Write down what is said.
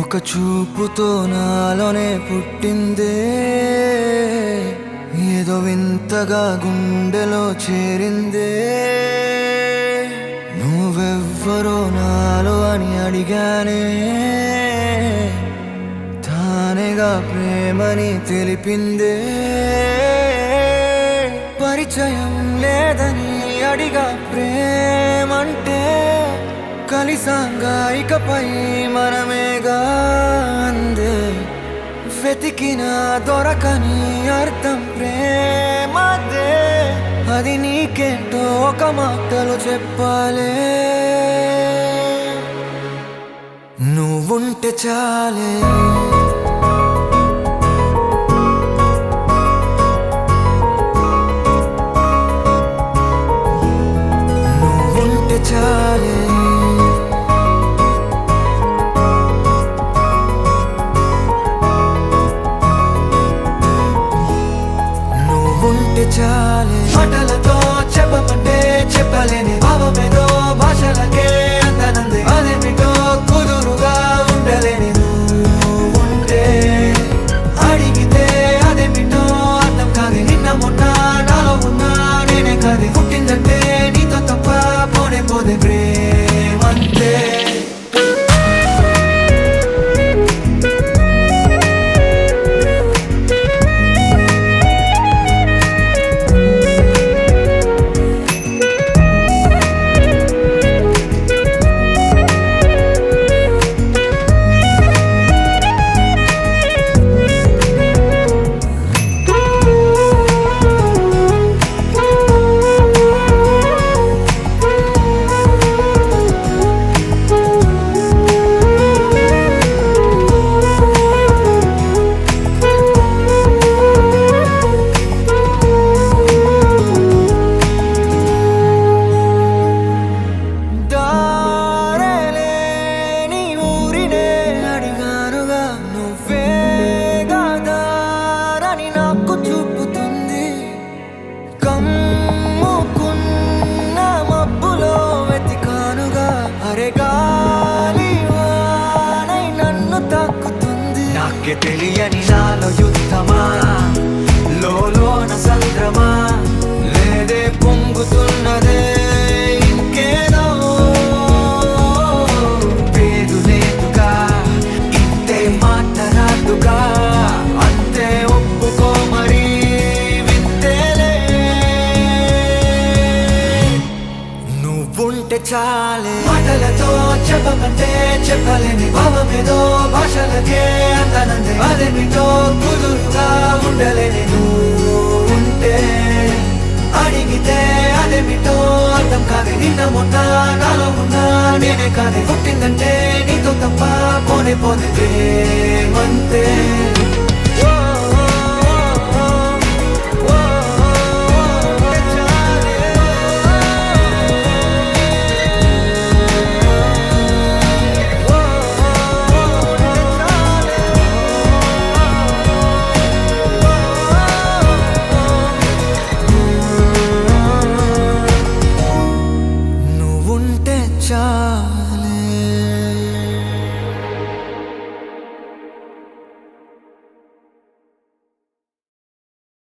ఒక చూపుతో నాలోనే పుట్టిందే, ఏదో వింతగా గుండెలో చేరిందే. నువ్వెవ్వరో నాలో అని అడిగానే, తానేగా ప్రేమని తెలిపిందే. పరిచయం లేదని అడిగా ప్రేమంటే, కలిసాంగా ఇకపై మనమేగా అందే. వెతికిన దొరకని అర్థం ప్రేమదే, అది నీకేంటో ఒక మాటలో చెప్పాలే. నువ్వుంటే చాలే, నువ్వుంటే చాలే, నువ్వుంటే చాలే. మాటలతో చెప్పమంటే చెప్పలేని భావమేదో భాషలకే అందనందే. అదేమిటో కుదురుగా ఉండలేని నువ్వుంటే, అడిగితే అదేమిటో అర్థం కాదు. నిన్న మొన్న నాలో ఉన్నా నేనే కాదు. పుట్టిందంటే నీతో తప్ప పోనే పోదే ప్రేమంతే. నాకే తెలియని నాలో యుద్ధమా, లోన సంద్రమా, లేదే పొంగుతున్నదే ఇంకేదో. పేరు లేదుగా, ఇంతే మాట రాదుగా, అంతే ఒప్పుకో మరి వింతేలే. నువ్వుంటే చాలే, మాటలతో చెప్పమంటే చెప్పలేని భావమేదో భాషలకే అందనందే. అదేమిటో కుదురుగా ఉండలేని నువ్వుంటే, అడిగితే అదేమిటో అర్థం కాదు. నిన్న మొన్న నాలో ఉన్నా నేనే కాదు. పుట్టిందంటే నీతో తప్ప పోనే పోదే ప్రేమంతే.